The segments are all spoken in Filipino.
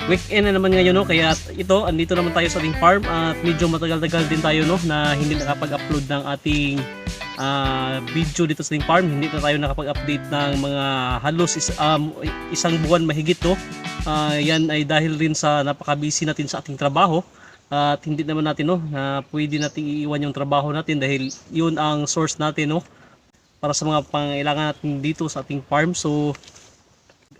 weekend na naman ngayon, no, kaya ito andito naman tayo sa ating farm at medyo matagal-tagal din tayo, no, na hindi nakapag-upload ng ating video dito sa ating farm. Hindi na tayo nakapag-update ng mga halos isang buwan mahigit, no. Yan ay dahil rin sa napaka-busy natin sa ating trabaho at hindi naman natin, no, na pwede nating iiwan yung trabaho natin dahil yun ang source natin, no, para sa mga pangailangan natin dito sa ating farm. So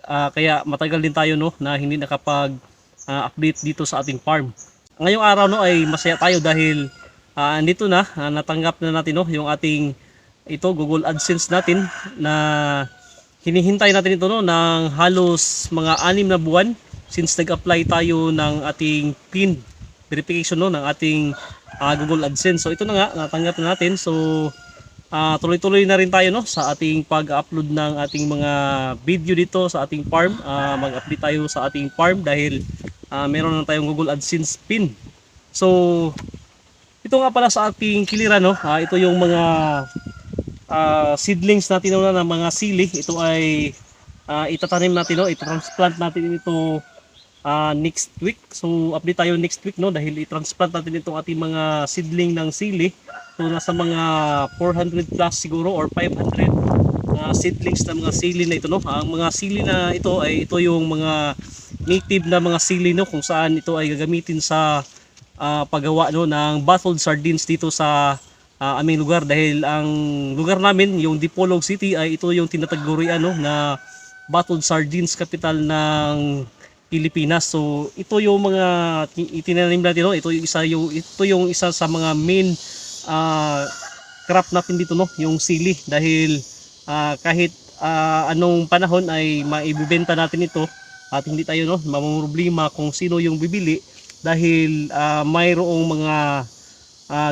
kaya matagal din tayo, no, na hindi nakapag-update dito sa ating farm. Ngayong araw, no, ay masaya tayo dahil andito na, natanggap na natin, no, yung ating Google AdSense natin na hinihintay natin ito, no, ng halos mga 6 na buwan since nag-apply tayo ng ating PIN verification, no, ng ating Google AdSense. So ito na nga, natanggap na natin. So tuloy-tuloy na rin tayo, no, sa ating pag-upload ng ating mga video dito sa ating farm. Mag-update tayo sa ating farm dahil meron na tayong Google AdSense PIN. So ito nga pala sa ating kiliran, no, ito yung mga seedlings natin, no, na mga sili. Ito ay itatanim natin, no, i-transplant natin ito next week. So update tayo next week, no, dahil i-transplant natin itong ating mga seedling ng sili. So nasa mga 400 plus siguro or 500 seedlings na mga sili na ito, no. Ang mga sili na ito ay ito yung mga native na mga sili, no, kung saan ito ay gagamitin sa paggawa, no, ng bottled sardines dito sa aming lugar, dahil ang lugar namin, yung Dipolog City, ay ito yung tinatagurian, no, na bottled sardines capital ng Pilipinas. So ito yung mga itinanim natin, no. Ito yung isa sa mga main crop natin dito, no, yung sili, dahil kahit anong panahon ay maibibenta natin ito at hindi tayo, no, mamumroblema kung sino yung bibili, dahil mayroong mga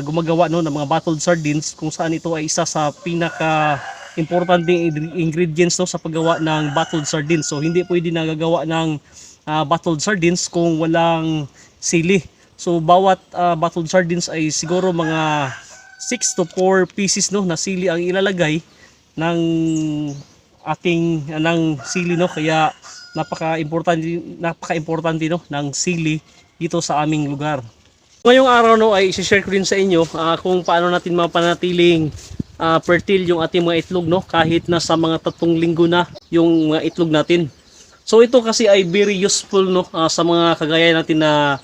gumagawa, no, ng mga bottled sardines kung saan ito ay isa sa pinaka importanteng ingredients, no, sa paggawa ng bottled sardines. So hindi pwede nagagawa ng bottled sardines kung walang sili. So bawat bottled sardines ay siguro mga 6 to 4 pieces, no, na sili ang ilalagay ng ating ng sili, no. Kaya napaka-importante, no, ng sili dito sa aming lugar. Ngayong araw, no, ay i-share ko din sa inyo kung paano natin mapanatiling fertile yung ating mga itlog, no, kahit na sa mga 3 linggo na yung mga itlog natin. So ito kasi ay very useful, no, sa mga kagaya natin na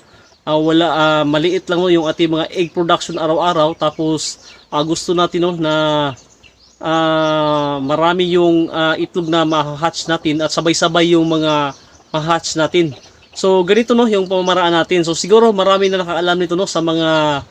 maliit lang, no, yung ating mga egg production araw-araw, tapos gusto natin, no, na marami yung itlog na ma-hatch natin at sabay-sabay yung mga ma-hatch natin. So ganito, no, yung pamamaraan natin. So siguro marami na nakaalam nito, no, sa mga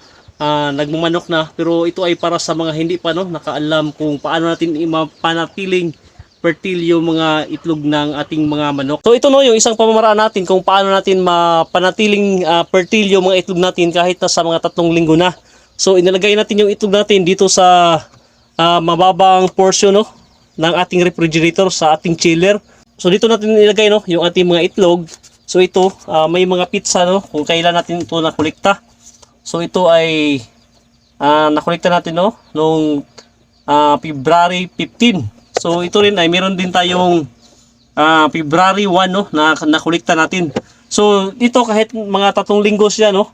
nagmamanok na, pero ito ay para sa mga hindi pa, no, nakaalam kung paano natin mapanatiling fertile yung mga itlog ng ating mga manok. So ito, no, yung isang pamamaraan natin kung paano natin mapanatiling fertile yung mga itlog natin kahit na sa mga 3 linggo na. So inilagay natin yung itlog natin dito sa mababang portion, no, ng ating refrigerator, sa ating chiller. So dito natin nilagay, no, yung ating mga itlog. So ito may mga pizza, no, kung kailan natin ito nakolekta. So ito ay nakolekta natin, no, noong February 15. So ito rin ay meron din tayong February 1, no, na nakolekta natin. So dito kahit mga 3 linggo siya, no,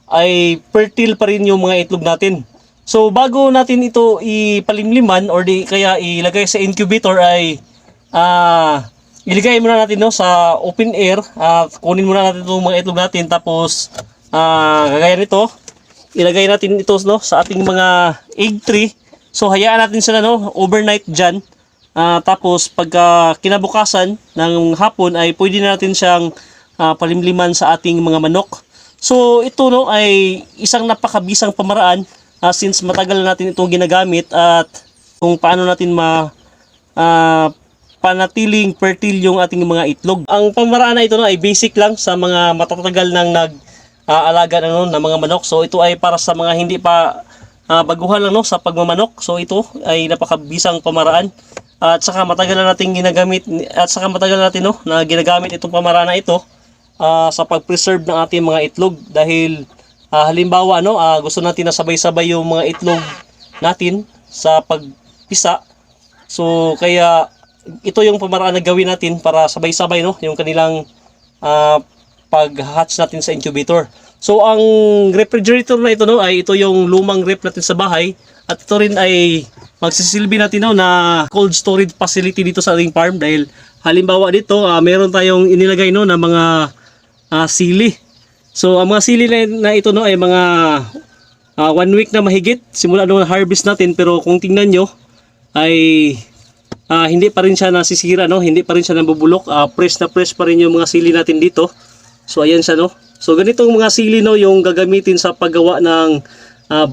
ay fertile pa rin yung mga itlog natin. So bago natin ito ipalimliman or di kaya ilagay sa incubator ay ilagay muna natin, no, sa open air. Kunin muna natin itong mga itlog natin, tapos gagaya nito, ilagay natin ito, no, sa ating mga egg tray. So hayaan natin sila, no, overnight dyan. Tapos pagka kinabukasan ng hapon ay pwede natin siyang palimliman sa ating mga manok. So ito, no, ay isang napakabisang pamaraan since matagal na natin itong ginagamit, at kung paano natin panatiling fertile yung ating mga itlog. Ang pamaraan na ito, no, ay basic lang sa mga matatagal nang nag-aalaga ng mga manok. So ito ay para sa mga hindi pa baguhan lang, no, sa pagmamanok. So ito ay napakabisang pamaraan. At saka matagal na natin ginagamit, no, na ginagamit itong pamaraan na ito sa pag-preserve ng ating mga itlog, dahil halimbawa, no, gusto natin na sabay-sabay yung mga itlog natin sa pagpisa. So kaya ito yung pamaraan na gawin natin para sabay-sabay, no, yung kanilang pag-hatch natin sa incubator. So ang refrigerator na ito no ay ito yung lumang ref natin sa bahay at ito rin ay magsisilbi natin no na cold storage facility dito sa ating farm dahil halimbawa dito meron tayong inilagay no na mga sili. So ang mga sili na ito no ay mga 1 week na mahigit simula nung harvest natin, pero kung tingnan nyo ay hindi pa rin siya nasisira no, hindi pa rin siya nabubulok, fresh na fresh pa rin yung mga sili natin dito. So ayan siya no. So ganitong mga sili no yung gagamitin sa paggawa ng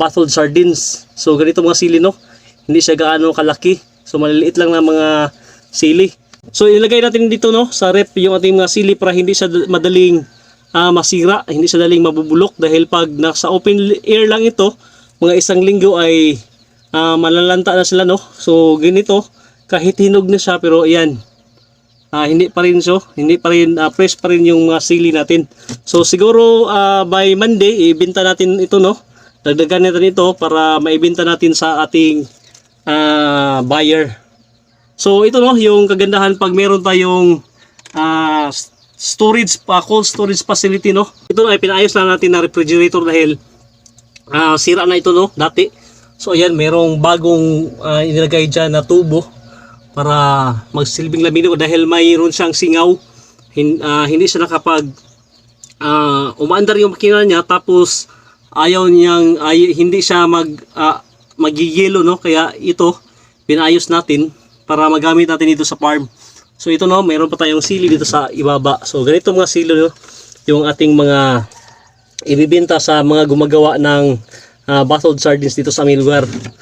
bottled sardines. So ganitong mga sili no, hindi siya gaano kalaki. So maliliit lang na mga sili. So ilagay natin dito no sa rep yung ating mga sili para hindi siya madaling masira, hindi siya daling mabubulok dahil pag nasa open air lang ito, mga 1 linggo ay malalanta na sila no. So ganito, kahit hinog na siya pero ayan, hindi pa rin fresh pa rin yung mga sili natin. So siguro by Monday ibenta natin ito no. Dagdagan natin ito para maibenta natin sa ating buyer. So ito no yung kagandahan pag meron tayong cold storage facility no. Ito ay pinaayos na natin na refrigerator dahil sira na ito no dati. So ayan, merong bagong inilagay dyan na tubo para magsilbing lamino dahil mayroon siyang singaw. Hindi siya nakapag umaandar yung makina niya, tapos hindi siya magigilo no, kaya ito pinayos natin para magamit natin dito sa farm. So ito no, mayroon pa tayong sili dito sa ibaba. So ganito mga sili no, yung ating mga ibibenta sa mga gumagawa ng bottled sardines dito sa aming lugar.